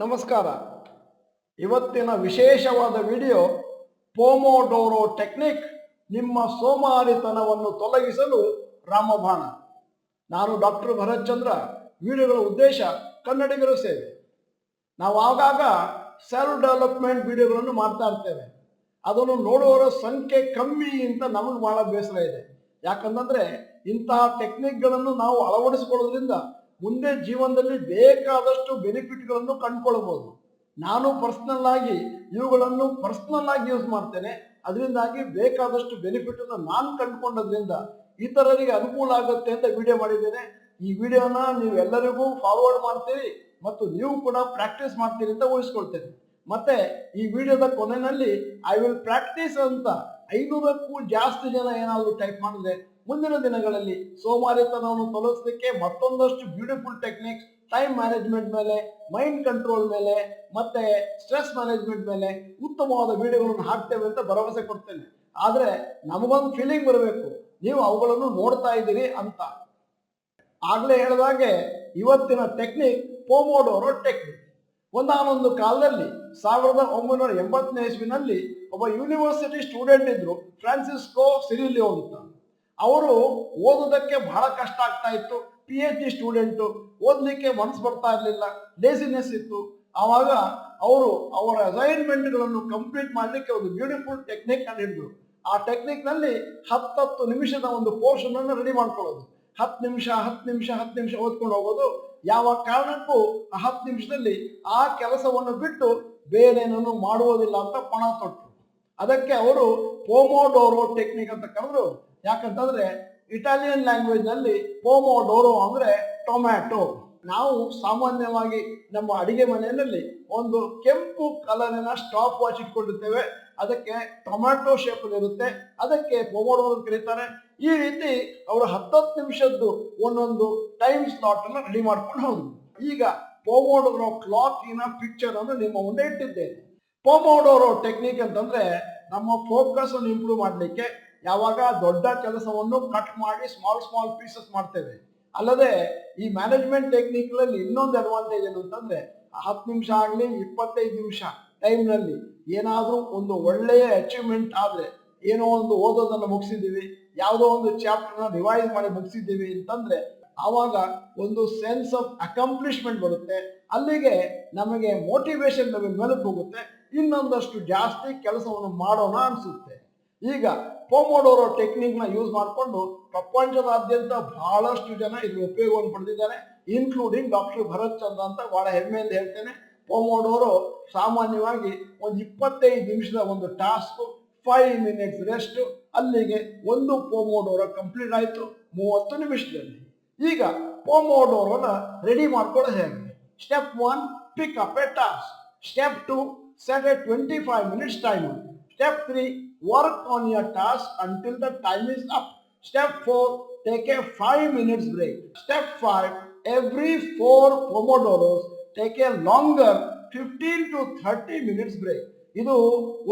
ನಮಸ್ಕಾರ. ಇವತ್ತಿನ ವಿಶೇಷವಾದ ವಿಡಿಯೋ ಪೋಮೋಡೋರೋ ಟೆಕ್ನಿಕ್, ನಿಮ್ಮ ಸೋಮಾರಿತನವನ್ನು ತೊಲಗಿಸಲು ರಾಮಬಾಣ. ನಾನು ಡಾಕ್ಟರ್ ಭರತ್ ಚಂದ್ರ. ವಿಡಿಯೋಗಳ ಉದ್ದೇಶ ಕನ್ನಡಿಗರ ಸೇವೆ. ನಾವು ಆಗಾಗ ಸೆಲ್ಫ್ ಡೆವಲಪ್ಮೆಂಟ್ ವಿಡಿಯೋಗಳನ್ನು ಮಾಡ್ತಾ ಇರ್ತೇವೆ. ಅದನ್ನು ನೋಡುವವರ ಸಂಖ್ಯೆ ಕಮ್ಮಿ ಅಂತ ನಮಗೆ ಬಹಳ ಬೇಸರ ಇದೆ. ಯಾಕಂತಂದ್ರೆ ಇಂತಹ ಟೆಕ್ನಿಕ್ಗಳನ್ನು ನಾವು ಅಳವಡಿಸಿಕೊಳ್ಳೋದ್ರಿಂದ ಮುಂದೆ ಜೀವನದಲ್ಲಿ ಬೇಕಾದಷ್ಟು ಬೆನಿಫಿಟ್ಗಳನ್ನು ಕಂಡುಕೊಳ್ಬಹುದು. ನಾನು ಪರ್ಸನಲ್ ಆಗಿ ಇವುಗಳನ್ನು ಯೂಸ್ ಮಾಡ್ತೇನೆ. ಅದರಿಂದಾಗಿ ಬೇಕಾದಷ್ಟು ಬೆನಿಫಿಟ್ ಅನ್ನು ನಾನು ಕಂಡುಕೊಂಡದ್ರಿಂದ ಇತರರಿಗೆ ಅನುಕೂಲ ಆಗುತ್ತೆ ಅಂತ ವಿಡಿಯೋ ಮಾಡಿದ್ದೇನೆ. ಈ ವಿಡಿಯೋನ ನೀವು ಎಲ್ಲರಿಗೂ ಫಾರ್ವರ್ಡ್ ಮಾಡ್ತೀರಿ ಮತ್ತು ನೀವು ಕೂಡ ಪ್ರಾಕ್ಟೀಸ್ ಮಾಡ್ತೀರಿ ಅಂತ ಊಹಿಸ್ಕೊಳ್ತೇನೆ. ಮತ್ತೆ ಈ ವಿಡಿಯೋದ ಕೊನೆಯಲ್ಲಿ ಐ ವಿಲ್ ಪ್ರಾಕ್ಟೀಸ್ ಅಂತ 500ಕ್ಕೂ ಜಾಸ್ತಿ ಜನ ಏನಾದರೂ ಟೈಪ್ ಮಾಡಿದ್ರೆ ಮುಂದಿನ ದಿನಗಳಲ್ಲಿ ಸೋಮಾರಿತನವನ್ನು ತೊಲಗಿಸಲಿಕ್ಕೆ ಮತ್ತೊಂದಷ್ಟು ಬ್ಯೂಟಿಫುಲ್ ಟೆಕ್ನಿಕ್ಸ್, ಟೈಮ್ ಮ್ಯಾನೇಜ್ಮೆಂಟ್ ಮೇಲೆ, ಮೈಂಡ್ ಕಂಟ್ರೋಲ್ ಮೇಲೆ, ಮತ್ತೆ ಸ್ಟ್ರೆಸ್ ಮ್ಯಾನೇಜ್ಮೆಂಟ್ ಮೇಲೆ ಉತ್ತಮವಾದ ವಿಡಿಯೋಗಳನ್ನು ಹಾಕ್ತೇವೆ ಅಂತ ಭರವಸೆ ಕೊಡ್ತೇನೆ. ಆದ್ರೆ ನಮಗೊಂದು ಫೀಲಿಂಗ್ ಬರಬೇಕು, ನೀವು ಅವುಗಳನ್ನು ನೋಡ್ತಾ ಇದ್ದೀರಿ ಅಂತ. ಆಗ್ಲೇ ಹೇಳಿದಾಗೆ ಇವತ್ತಿನ ಟೆಕ್ನಿಕ್ ಪೋಮೋಡೋರೋ ಟೆಕ್ನಿಕ್. ಒಂದಾನೊಂದು ಕಾಲದಲ್ಲಿ 1980ನೇ ಇಸ್ವಿನಲ್ಲಿ ಒಬ್ಬ ಯೂನಿವರ್ಸಿಟಿ ಸ್ಟೂಡೆಂಟ್ ಇದ್ರು, ಫ್ರಾನ್ಸಿಸ್ಕೋ ಸಿರಿಲಿಯೋ ಅಂತ. ಅವರು ಓದೋದಕ್ಕೆ ಬಹಳ ಕಷ್ಟ ಆಗ್ತಾ ಇತ್ತು. PhD ಸ್ಟೂಡೆಂಟು, ಓದಲಿಕ್ಕೆ ಮನಸ್ಸು ಬರ್ತಾ ಇರಲಿಲ್ಲ, ಲೇಸಿನೆಸ್ ಇತ್ತು. ಆವಾಗ ಅವರು ಅವರ ಅಸೈನ್ಮೆಂಟ್ಗಳನ್ನು ಕಂಪ್ಲೀಟ್ ಮಾಡಲಿಕ್ಕೆ ಒಂದು ಬ್ಯೂಟಿಫುಲ್ ಟೆಕ್ನಿಕ್ ಅನ್ನು ಹಿಡಿದ್ರು. ಆ ಟೆಕ್ನಿಕ್ ನಲ್ಲಿ 10 ನಿಮಿಷದ ಒಂದು ಪೋರ್ಷನ್ ಅನ್ನು ರೆಡಿ ಮಾಡ್ಕೊಳ್ಳೋದು. 10 ನಿಮಿಷ ಓದ್ಕೊಂಡು ಹೋಗೋದು. ಯಾವ ಕಾರಣಕ್ಕೂ ಆ 10 ನಿಮಿಷದಲ್ಲಿ ಆ ಕೆಲಸವನ್ನು ಬಿಟ್ಟು ಬೇರೇನನ್ನು ಮಾಡುವುದಿಲ್ಲ ಅಂತ ಪಣ ತೊಟ್ಟರು. ಅದಕ್ಕೆ ಅವರು ಪೋಮೋಡೋರೋ ಟೆಕ್ನಿಕ್ ಅಂತ ಕರೆದ್ರು. ಯಾಕಂತಂದ್ರೆ ಇಟಾಲಿಯನ್ ಲ್ಯಾಂಗ್ವೇಜ್ ನಲ್ಲಿ ಪೋಮೋಡೋರೋ ಅಂದ್ರೆ ಟೊಮ್ಯಾಟೊ. ನಾವು ಸಾಮಾನ್ಯವಾಗಿ ನಮ್ಮ ಅಡಿಗೆ ಮನೆಯಲ್ಲಿ ಒಂದು ಕೆಂಪು ಕಲರಿನ ಸ್ಟಾಪ್ ವಾಚ್ ಇಟ್ಕೊಂಡಿರ್ತೇವೆ. ಅದಕ್ಕೆ ಟೊಮ್ಯಾಟೊ ಶೇಪ್ ಇರುತ್ತೆ, ಅದಕ್ಕೆ ಪೋಮೋಡೋರೋ ಕರೀತಾರೆ. ಈ ರೀತಿ ಅವರು 10 ನಿಮಿಷದ್ದು ಒಂದೊಂದು ಟೈಮ್ ಸ್ಲಾಟ್ ಅನ್ನು ರೆಡಿ ಮಾಡ್ಕೊಂಡು ಹೋದ್ರು. ಈಗ ಪೋಮೋಡೋರೋ ಕ್ಲಾಕಿನ ಪಿಕ್ಚರ್ ಅನ್ನು ನಿಮ್ಮ ಮುಂದೆ ಇಟ್ಟಿದ್ದೇನೆ. ಪೋಮೋಡೋರೋ ಟೆಕ್ನಿಕ್ ಅಂತಂದ್ರೆ ನಮ್ಮ ಫೋಕಸ್ ಅನ್ನು ಇಂಪ್ರೂವ್ ಮಾಡಲಿಕ್ಕೆ ಯಾವಾಗ ದೊಡ್ಡ ಕೆಲಸವನ್ನು ಕಟ್ ಮಾಡಿ ಸ್ಮಾಲ್ ಪೀಸಸ್ ಮಾಡ್ತೇವೆ. ಅಲ್ಲದೆ ಈ ಮ್ಯಾನೇಜ್ಮೆಂಟ್ ಟೆಕ್ನಿಕ್ ನಲ್ಲಿ ಇನ್ನೊಂದು ಅಡ್ವಾಂಟೇಜ್ ಏನು ಅಂತಂದ್ರೆ 10 ನಿಮಿಷ ಆಗಲಿ 25 ನಿಮಿಷ ಟೈಮ್ ನಲ್ಲಿ ಏನಾದ್ರೂ ಒಂದು ಒಳ್ಳೆಯ ಅಚೀವ್ಮೆಂಟ್ ಆದ್ರೆ, ಏನೋ ಒಂದು ಓದೋದನ್ನು ಮುಗಿಸಿದ್ದೀವಿ, ಯಾವುದೋ ಒಂದು ಚಾಪ್ಟರ್ನ ರಿವೈಸ್ ಮಾಡಿ ಮುಗಿಸಿದ್ದೀವಿ ಅಂತಂದ್ರೆ ಆವಾಗ ಒಂದು ಸೆನ್ಸ್ ಆಫ್ ಅಕಾಂಪ್ಲಿಷ್ಮೆಂಟ್ ಬರುತ್ತೆ. ಅಲ್ಲಿಗೆ ನಮಗೆ ಮೋಟಿವೇಶನ್ ಲೆವೆಲ್ ಮೇಲಕ್ಕೆ ಹೋಗುತ್ತೆ, ಇನ್ನೊಂದಷ್ಟು ಜಾಸ್ತಿ ಕೆಲಸವನ್ನು ಮಾಡೋಣ ಅನಿಸುತ್ತೆ. ಈಗ ಪೋಮೋಡೋರೋ ಟೆಕ್ನಿಕ್ ನ ಯೂಸ್ ಮಾಡಿಕೊಂಡು ಪ್ರಪಂಚದಾದ್ಯಂತ ಬಹಳಷ್ಟು ಜನ ಇದ್ರ ಉಪಯೋಗವನ್ನು ಪಡೆದಿದ್ದಾರೆ, ಇನ್ಕ್ಲೂಡಿಂಗ್ ಡಾಕ್ಟರ್ ಭರತ್ ಚಂದ್ರ ಅಂತ ಬಹಳ ಹೆಮ್ಮೆಯಿಂದ ಹೇಳ್ತೇನೆ. ಪೋಮೋಡೋರೋ ಸಾಮಾನ್ಯವಾಗಿ ಒಂದು 25 ನಿಮಿಷದ ಒಂದು ಟಾಸ್ಕ್, 5 ಮಿನಿಟ್ಸ್ ರೆಸ್ಟ್, ಅಲ್ಲಿಗೆ ಒಂದು ಪೋಮೋಡೋರೋ ಕಂಪ್ಲೀಟ್ ಆಯ್ತು 30 ನಿಮಿಷದಲ್ಲಿ. ಈಗ ಪೋಮೋಡೋರೋನ ರೆಡಿ ಮಾಡ್ಕೊಳ್ಳೋದು ಹೇಗೆ? Step 1, pick up A task. Step 2, set a 25 minutes timer. Step 3, work on your task until the time is up. Step 4, take a 5 minutes break. Step 5, every 4 pomodoros take a longer 15 to 30 minutes break. ಇದು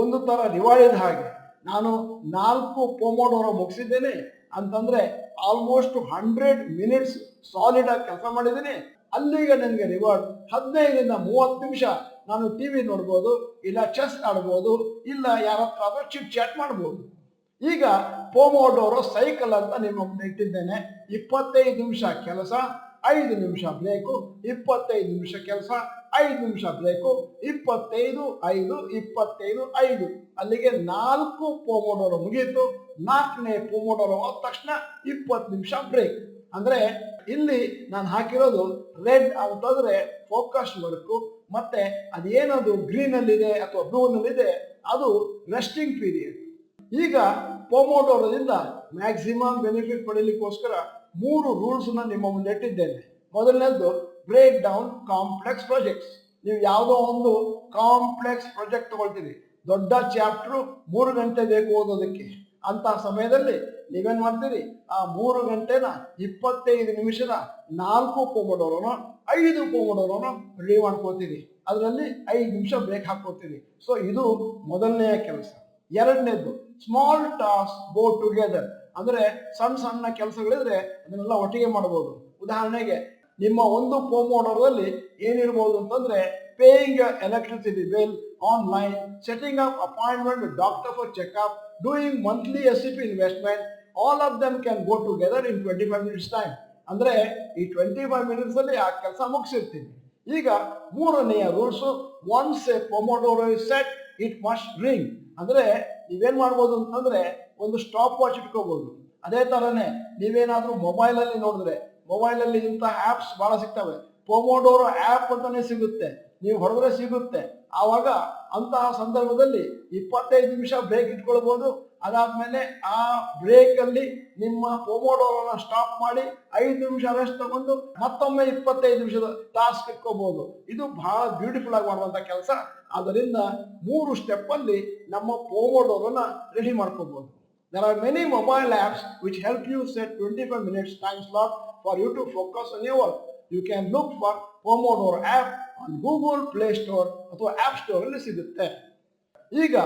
ಒಂದು ತರ reward ಹಾಗೆ. ನಾನು 4 ಪೋಮೋಡೋರೋ ಮುಗಿಸಿದ್ದೇನೆ ಅಂತಂದ್ರೆ almost 100 minutes solid ಆಗಿ ಕೆಲಸ ಮಾಡಿದ್ದೀನಿ. ಅಲ್ಲಿಗೆ ನನಗೆ ರಿವಾರ್ಡ್ 15 ರಿಂದ 30 ನಿಮಿಷ ನಾನು ಟಿವಿ ನೋಡ್ಬೋದು, ಇಲ್ಲ ಚೆಸ್ ಆಡ್ಬೋದು, ಇಲ್ಲ ಯಾರ ಹತ್ರ ಆದ್ರೂ ಚಿಟ್ ಚಾಟ್ ಮಾಡ್ಬೋದು. ಈಗ ಪೋಮೋಡೋರೋ ಸೈಕಲ್ ಅಂತ ನಿಮ್ಮ ಮುಂದೆ ಇಟ್ಟಿದ್ದೇನೆ. 25 ನಿಮಿಷ ಕೆಲಸ, 5 ನಿಮಿಷ ಬ್ರೇಕು, 25 ನಿಮಿಷ ಕೆಲಸ, 5 ನಿಮಿಷ ಬ್ರೇಕು, 25 5 25 5, ಅಲ್ಲಿಗೆ 4 ಪೋಮೋಡೋರೋ ಮುಗಿಯಿತು. 4ನೇ ಪೋಮೋಡೋರೋ ಆದ ತಕ್ಷಣ 20 ನಿಮಿಷ ಬ್ರೇಕ್. ಅಂದ್ರೆ ಇಲ್ಲಿ ನಾನು ಹಾಕಿರೋದು ರೆಡ್ ಅಂತಂದ್ರೆ ಫೋಕಸ್ ವರ್ಕ್, ಮತ್ತೆ ಅದೇನದು ಗ್ರೀನ್ ಅಲ್ಲಿದೆ ಅಥವಾ ಬ್ಲೂ ನಲ್ಲಿದೆ ಅದು ರೆಸ್ಟಿಂಗ್ ಪೀರಿಯಡ್. ಈಗ ಪೋಮೋಡೋರೋದಿಂದ ಮ್ಯಾಕ್ಸಿಮಮ್ ಬೆನಿಫಿಟ್ ಪಡೆಯಲಿಕ್ಕೋಸ್ಕರ 3 ರೂಲ್ಸ್ ನಿಮ್ಮ ಮುಂದೆ ಇಟ್ಟಿದ್ದೇನೆ. ಮೊದಲನೇದು, ಬ್ರೇಕ್ ಡೌನ್ ಕಾಂಪ್ಲೆಕ್ಸ್ ಪ್ರಾಜೆಕ್ಟ್ಸ್. ನೀವು ಯಾವುದೋ ಒಂದು ಕಾಂಪ್ಲೆಕ್ಸ್ ಪ್ರಾಜೆಕ್ಟ್ ತಗೊಳ್ತೀರಿ, ದೊಡ್ಡ ಚಾಪ್ಟರ್ 3 ಗಂಟೆ ಬೇಕು ಓದೋದಕ್ಕೆ. ಅಂತ ಸಮಯದಲ್ಲಿ ನೀವೇನ್ ಮಾಡ್ತೀರಿ, ಆ 3 ಗಂಟೆನ 25 ನಿಮಿಷದ 4 ಪೋಮೋಡೋರೋನೋ 5 ಪೋಮೋಡೋರೋನೋ ರೆಡಿ ಮಾಡ್ಕೋತೀರಿ. ಅದರಲ್ಲಿ 5 ನಿಮಿಷ ಬ್ರೇಕ್ ಹಾಕೋತೀರಿ. ಸೊ ಇದು ಮೊದಲನೆಯ ಕೆಲಸ. ಎರಡನೇದು, ಸ್ಮಾಲ್ ಟಾಸ್ಕ್ ಗೋ ಟುಗೆದರ್. ಅಂದ್ರೆ ಸಣ್ಣ ಕೆಲಸಗಳಿದ್ರೆ ಅದನ್ನೆಲ್ಲ ಒಟ್ಟಿಗೆ ಮಾಡಬಹುದು. ಉದಾಹರಣೆಗೆ ನಿಮ್ಮ ಒಂದು ಪೋಮೋಡೋರದಲ್ಲಿ ಏನಿರ್ಬೋದು ಅಂತಂದ್ರೆ paying your electricity bill online, setting up appointment with doctor for checkup, doing monthly SCP investment, all of them can go together in 25 minutes time. ಅಂದ್ರೆ ಈ 25 ಮಿನಿಟ್ಸ್ ಅಲ್ಲಿ ಆ ಕೆಲಸ ಮುಗಿಸಿರ್ತೀನಿ. ಈಗ ಮೂರನೆಯ rules, once a pomodoro is set it must ring. ಅಂದ್ರೆ ನೀವೇನ್ ಮಾಡ್ಬೋದು ಅಂತಂದ್ರೆ ಒಂದು ಸ್ಟಾಪ್ ವಾಚ್ ಇಟ್ಕೋಬಹುದು. ಅದೇ ತರನೇ ನೀವೇನಾದ್ರೂ ಮೊಬೈಲ್ ಅಲ್ಲಿ ನೋಡಿದ್ರೆ ಮೊಬೈಲ್ ಅಲ್ಲಿ ಇಂತಹ ಆಪ್ಸ್ ಬಹಳ ಸಿಗ್ತವೆ. ಪೊಮೊಡೋರೋ ಆಪ್ ಅಂತಾನೆ ಸಿಗುತ್ತೆ, ನೀವು ಹೊರಗಡೆ ಸಿಗುತ್ತೆ. ಆವಾಗ ಅಂತಹ ಸಂದರ್ಭದಲ್ಲಿ 25 ನಿಮಿಷ ಬ್ರೇಕ್ ಇಟ್ಕೊಳ್ಬಹುದು. ಅದಾದ್ಮೇಲೆ ಆ ಬ್ರೇಕ್ ಅಲ್ಲಿ ನಿಮ್ಮ ಪೊಮೊಡೋರೋನ ಸ್ಟಾಪ್ ಮಾಡಿ 5 ನಿಮಿಷ ರೆಸ್ಟ್ ತಗೊಂಡು ಮತ್ತೊಮ್ಮೆ 25 ನಿಮಿಷದ ಟಾಸ್ಕ್ ಇಟ್ಕೋಬಹುದು. ಇದು ಬಹಳ ಬ್ಯೂಟಿಫುಲ್ ಆಗಿ ಮಾಡುವಂತ ಕೆಲಸ. ಆದ್ದರಿಂದ 3 ಸ್ಟೆಪ್ ಅಲ್ಲಿ ನಮ್ಮ ಪೊಮೊಡೋರೋನ ರೆಡಿ ಮಾಡ್ಕೋಬಹುದು. There are many mobile apps which help you set 25 minutes time slot for you to focus on your work. You can look for Pomodoro app on Google Play Store ಅಥವಾ app store ಅಲ್ಲಿ ಸಿಗುತ್ತೆ. ಈಗ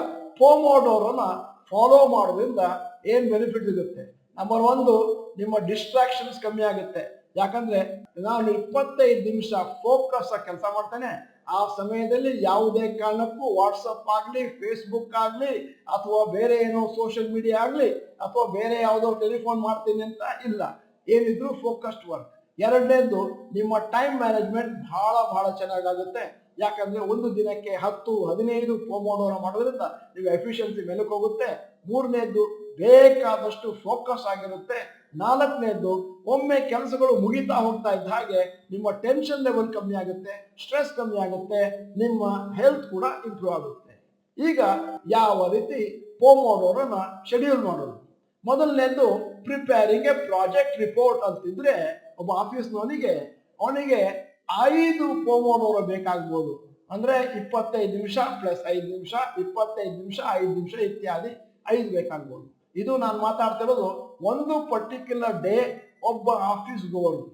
ಪೊಮೊಡೋರೋನ follow ಮಾಡೋದ್ರಿಂದ ಏನ್ benefit ಸಿಗುತ್ತೆ? Number 1, ನಿಮ್ಮ distractions ಕಮ್ಮಿ ಆಗುತ್ತೆ. ಯಾಕಂದ್ರೆ ನಾನು 25 ನಿಮಿಷ ಫೋಕಸ್ ಆಗಿ ಕೆಲಸ ಮಾಡ್ತೇನೆ. ಆ ಸಮಯದಲ್ಲಿ ಯಾವುದೇ ಕಾರಣಕ್ಕೂ ವಾಟ್ಸಪ್ ಆಗಲಿ, ಫೇಸ್ಬುಕ್ ಆಗಲಿ, ಅಥವಾ ಬೇರೆ ಏನೋ ಸೋಷಿಯಲ್ ಮೀಡಿಯಾ ಆಗಲಿ, ಅಥವಾ ಬೇರೆ ಯಾವುದೋ ಟೆಲಿಫೋನ್ ಮಾಡ್ತೀನಿ ಅಂತ ಇಲ್ಲ. ಏನಿದ್ರು ಫೋಕಸ್ಡ್ ವರ್ಕ್. ಎರಡನೇದು, ನಿಮ್ಮ ಟೈಮ್ ಮ್ಯಾನೇಜ್ಮೆಂಟ್ ಬಹಳ ಚೆನ್ನಾಗಾಗುತ್ತೆ. ಯಾಕಂದ್ರೆ ಒಂದು ದಿನಕ್ಕೆ 10-15 ಪೊಮೊಡೋರೋ ಮಾಡೋದ್ರಿಂದ ನೀವು ಎಫಿಷಿಯನ್ಸಿ ಮೇಲಕ್ಕೆ ಹೋಗುತ್ತೆ. ಮೂರನೇದು, ಬೇಕಾದಷ್ಟು ಫೋಕಸ್ ಆಗಿರುತ್ತೆ. ನಾಲ್ಕನೇದು, ಒಮ್ಮೆ ಕೆಲಸಗಳು ಮುಗಿತಾ ಹೋಗ್ತಾ ಇದ್ದ ಹಾಗೆ ನಿಮ್ಮ ಟೆನ್ಷನ್ ಲೆವೆಲ್ ಕಮ್ಮಿ ಆಗುತ್ತೆ, ಸ್ಟ್ರೆಸ್ ಕಮ್ಮಿ ಆಗುತ್ತೆ, ನಿಮ್ಮ ಹೆಲ್ತ್ ಕೂಡ ಇಂಪ್ರೂವ್ ಆಗುತ್ತೆ. ಈಗ ಯಾವ ರೀತಿ ಪೊಮೊಡೋರೋನ ಶೆಡ್ಯೂಲ್ ಮಾಡೋದು? ಮೊದಲನೇದು, ಪ್ರಿಪೇರಿಂಗ್ ಎ ಪ್ರಾಜೆಕ್ಟ್ ರಿಪೋರ್ಟ್ ಅಂತಿದ್ರೆ ಒಬ್ಬ ಆಫೀಸ್ನವನಿಗೆ ಅವನಿಗೆ 5 ಪೊಮೊಡೋರೋ ಬೇಕಾಗ್ಬೋದು. ಅಂದ್ರೆ 25 ನಿಮಿಷ ಪ್ಲಸ್ 5 ನಿಮಿಷ, 25 ನಿಮಿಷ 5 ನಿಮಿಷ ಇತ್ಯಾದಿ 5 ಬೇಕಾಗ್ಬೋದು. ಇದು ನಾನು ಮಾತಾಡ್ತಿರೋದು ಒಂದು ಪರ್ಟಿಕ್ಯುಲರ್ ಡೇ ಒಬ್ಬ ಆಫೀಸ್ ಗೋವರ್ದು.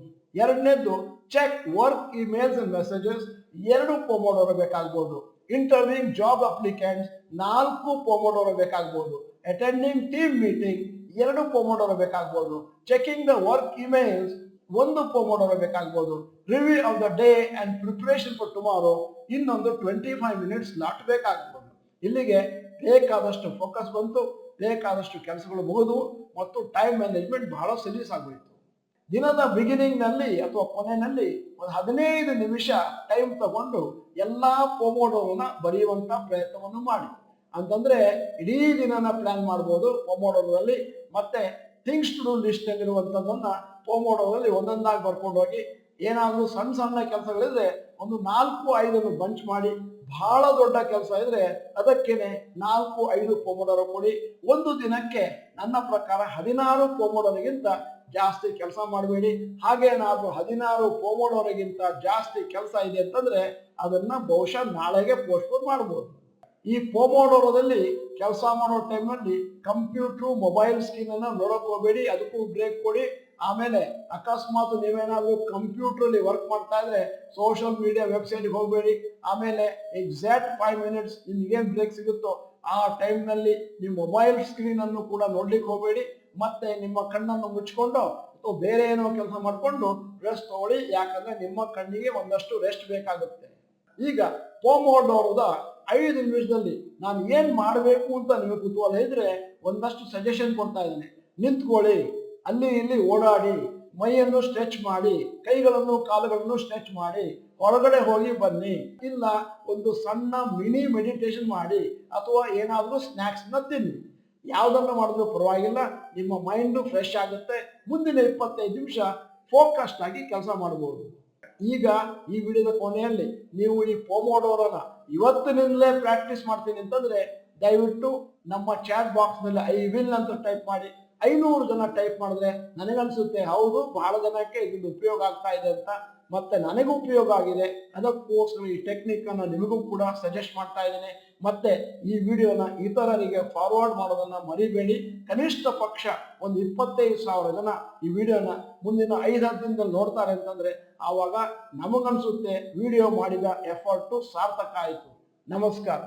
ಎರಡನೇದು, check work emails and messages 2 pomodoro ಬೇಕಾಗ್ಬೋದು. ಇಂಟರ್ವ್ಯೂಯಿಂಗ್ ಜಾಬ್ ಅಪ್ಲಿಕೆಂಟ್ಸ್ 4 ಪೊಮೊಡೋರೋ ಬೇಕಾಗ್ಬೋದು. ಅಟೆಂಡಿಂಗ್ ಟೀಮ್ ಮೀಟಿಂಗ್ 2 ಪೊಮೊಡೋರೋ ಬೇಕಾಗ್ಬೋದು. ಚೆಕಿಂಗ್ ದ ವರ್ಕ್ ಇಮೇಲ್ಸ್ 1 ಪೊಮೊಡೋರೋ ಬೇಕಾಗ್ಬೋದು. Review of the day and preparation for tomorrow ಇನ್ನೊಂದು 25 ಮಿನಿಟ್ಸ್ ಸ್ಲಾಟ್ ಬೇಕಾಗ್ಬೋದು. ಇಲ್ಲಿಗೆ ಬೇಕಾದಷ್ಟು ಫೋಕಸ್ ಬಂತು, ಬೇಕಾದಷ್ಟು ಕೆಲಸಗಳು ಮುಗಿದು ಮತ್ತು ಟೈಮ್ ಮ್ಯಾನೇಜ್ಮೆಂಟ್ ಬಹಳ ಸಲೀಸ್ ಆಗೋಯ್ತು. ದಿನದ ಬಿಗಿನಿಂಗ್ ನಲ್ಲಿ ಅಥವಾ ಕೊನೆಯಲ್ಲಿ ಒಂದು 15 ನಿಮಿಷ ಟೈಮ್ ತಗೊಂಡು ಎಲ್ಲಾ ಪೊಮೊಡೋರೋನ ಬರೆಯುವಂತ ಪ್ರಯತ್ನವನ್ನು ಮಾಡಿ. ಅಂತಂದ್ರೆ ಇಡೀ ದಿನನ ಪ್ಲಾನ್ ಮಾಡ್ಬೋದು ಪೊಮೊಡೋರೋದಲ್ಲಿ. ಮತ್ತೆ ಥಿಂಗ್ಸ್ ಟು ಡೂ ಲಿಸ್ಟ್ ಅಲ್ಲಿರುವಂತದನ್ನ ಪೊಮೊಡೋರೋದಲ್ಲಿ ಒಂದೊಂದಾಗಿ ಬರ್ಕೊಂಡು ಹೋಗಿ, ಏನಾದ್ರೂ ಸಣ್ಣ ಕೆಲಸಗಳಿದ್ರೆ ಒಂದು 4-5 ಬಂಚ್ ಮಾಡಿ, ಬಹಳ ದೊಡ್ಡ ಕೆಲಸ ಇದ್ರೆ ಅದಕ್ಕೇನೆ 4-5 ಪೊಮೊಡೋರೋ ಕೊಡಿ. ಒಂದು ದಿನಕ್ಕೆ ನನ್ನ ಪ್ರಕಾರ 16 ಪೊಮೊಡೋರೋಗಿಂತ ಜಾಸ್ತಿ ಕೆಲಸ ಮಾಡಬೇಡಿ. ಹಾಗೇನಾದ್ರೂ 16 ಪೊಮೊಡೋರೋಗಿಂತ ಜಾಸ್ತಿ ಕೆಲಸ ಇದೆ ಅಂತಂದ್ರೆ ಅದನ್ನ ಬಹುಶಃ ನಾಳೆಗೆ ಪೋಸ್ಟ್ಪೋನ್ ಮಾಡಬಹುದು. ಈ ಪೊಮೊಡೋರೋದಲ್ಲಿ ಕೆಲಸ ಮಾಡೋ ಟೈಮ್ನಲ್ಲಿ ಕಂಪ್ಯೂಟರ್ ಮೊಬೈಲ್ ಸ್ಕ್ರೀನ್ ಅನ್ನ ನೋಡಕ್ ಹೋಗಬೇಡಿ, ಅದಕ್ಕೂ ಬ್ರೇಕ್ ಕೊಡಿ. ಆಮೇಲೆ ಅಕಸ್ಮಾತ್ ನೀವೇನಾದ್ರೂ ಕಂಪ್ಯೂಟರ್ ಅಲ್ಲಿ ವರ್ಕ್ ಮಾಡ್ತಾ ಇದ್ರೆ ಸೋಷಿಯಲ್ ಮೀಡಿಯಾ ವೆಬ್ಸೈಟ್ಗೆ ಹೋಗಬೇಡಿ. ಆಮೇಲೆ ಎಕ್ಸಾಕ್ಟ್ 5 ಮಿನಿಟ್ಸ್ ನಿಮ್ಗೇನ್ ಬ್ರೇಕ್ ಸಿಗುತ್ತೋ ಆ ಟೈಮ್ ನಲ್ಲಿ ನಿಮ್ಮ ಮೊಬೈಲ್ ಸ್ಕ್ರೀನ್ ಅನ್ನು ಕೂಡ ನೋಡ್ಲಿಕ್ಕೆ ಹೋಗಬೇಡಿ. ಮತ್ತೆ ನಿಮ್ಮ ಕಣ್ಣನ್ನು ಮುಚ್ಕೊಂಡು ಅಥವಾ ಬೇರೆ ಏನೋ ಕೆಲಸ ಮಾಡ್ಕೊಂಡು ರೆಸ್ಟ್ ತಗೊಳ್ಳಿ. ಯಾಕಂದ್ರೆ ನಿಮ್ಮ ಕಣ್ಣಿಗೆ ಒಂದಷ್ಟು ರೆಸ್ಟ್ ಬೇಕಾಗುತ್ತೆ. ಈಗ ಪೊಮೊಡೋರೋದ 5 ನಿಮಿಷದಲ್ಲಿ ನಾನು ಏನ್ ಮಾಡಬೇಕು ಅಂತ ನಿಮಗೆ ಕುತೂಹಲ ಇದ್ರೆ ಒಂದಷ್ಟು ಸಜೆಷನ್ ಕೊಡ್ತಾ ಇದ್ದೀನಿ. ನಿಂತ್ಕೊಳ್ಳಿ, ಅಲ್ಲಿ ಇಲ್ಲಿ ಓಡಾಡಿ, ಮೈಯನ್ನು ಸ್ಟ್ರೆಚ್ ಮಾಡಿ, ಕೈಗಳನ್ನು ಕಾಲುಗಳನ್ನು ಸ್ಟ್ರೆಚ್ ಮಾಡಿ, ಹೊರಗಡೆ ಹೋಗಿ ಬನ್ನಿ, ಇಲ್ಲ ಒಂದು ಸಣ್ಣ ಮಿನಿ ಮೆಡಿಟೇಷನ್ ಮಾಡಿ, ಅಥವಾ ಏನಾದರೂ ಸ್ನ್ಯಾಕ್ಸ್ ನ ತಿನ್ನಿ. ಯಾವ್ದನ್ನು ಮಾಡಿದ್ರು ಪರವಾಗಿಲ್ಲ, ನಿಮ್ಮ ಮೈಂಡ್ ಫ್ರೆಶ್ ಆಗುತ್ತೆ. ಮುಂದಿನ 25 ನಿಮಿಷ ಫೋಕಸ್ಡ್ ಆಗಿ ಕೆಲಸ ಮಾಡಬಹುದು. ಈಗ ಈ ವಿಡಿಯೋದ ಕೊನೆಯಲ್ಲಿ ನೀವು ಈ ಪೊಮೊಡೋರೋನ ಇವತ್ತಿನಿಂದಲೇ ಪ್ರಾಕ್ಟೀಸ್ ಮಾಡ್ತೀನಿ ಅಂತಂದ್ರೆ ದಯವಿಟ್ಟು ನಮ್ಮ ಚಾಟ್ ಬಾಕ್ಸ್ ನಲ್ಲಿ ಐ ವಿಲ್ ಅಂತ ಟೈಪ್ ಮಾಡಿ. 500 ಜನ ಟೈಪ್ ಮಾಡಿದ್ರೆ ನನಗನ್ಸುತ್ತೆ ಹೌದು ಬಹಳ ಜನಕ್ಕೆ ಇದರಿಂದ ಉಪಯೋಗ ಆಗ್ತಾ ಇದೆ ಅಂತ. ಮತ್ತೆ ನನಗೂ ಉಪಯೋಗ ಆಗಿದೆ, ಅದಕ್ಕೋಸ್ಕರ ಈ ಟೆಕ್ನಿಕ್ ಅನ್ನು ನಿಮಗೂ ಕೂಡ ಸಜೆಸ್ಟ್ ಮಾಡ್ತಾ ಇದ್ದೇನೆ. ಮತ್ತೆ ಈ ವಿಡಿಯೋನ ಇತರರಿಗೆ ಫಾರ್ವರ್ಡ್ ಮಾಡೋದನ್ನ ಮರಿಬೇಡಿ. ಕನಿಷ್ಠ ಪಕ್ಷ ಒಂದು 25,000 ಜನ ಈ ವಿಡಿಯೋನ ಮುಂದಿನ 5-10 ದಿನದಲ್ಲಿ ನೋಡ್ತಾರೆ ಅಂತಂದ್ರೆ ಆವಾಗ ನಮಗನ್ಸುತ್ತೆ ವಿಡಿಯೋ ಮಾಡಿದ ಎಫರ್ಟು ಸಾರ್ಥಕ ಆಯಿತು. ನಮಸ್ಕಾರ.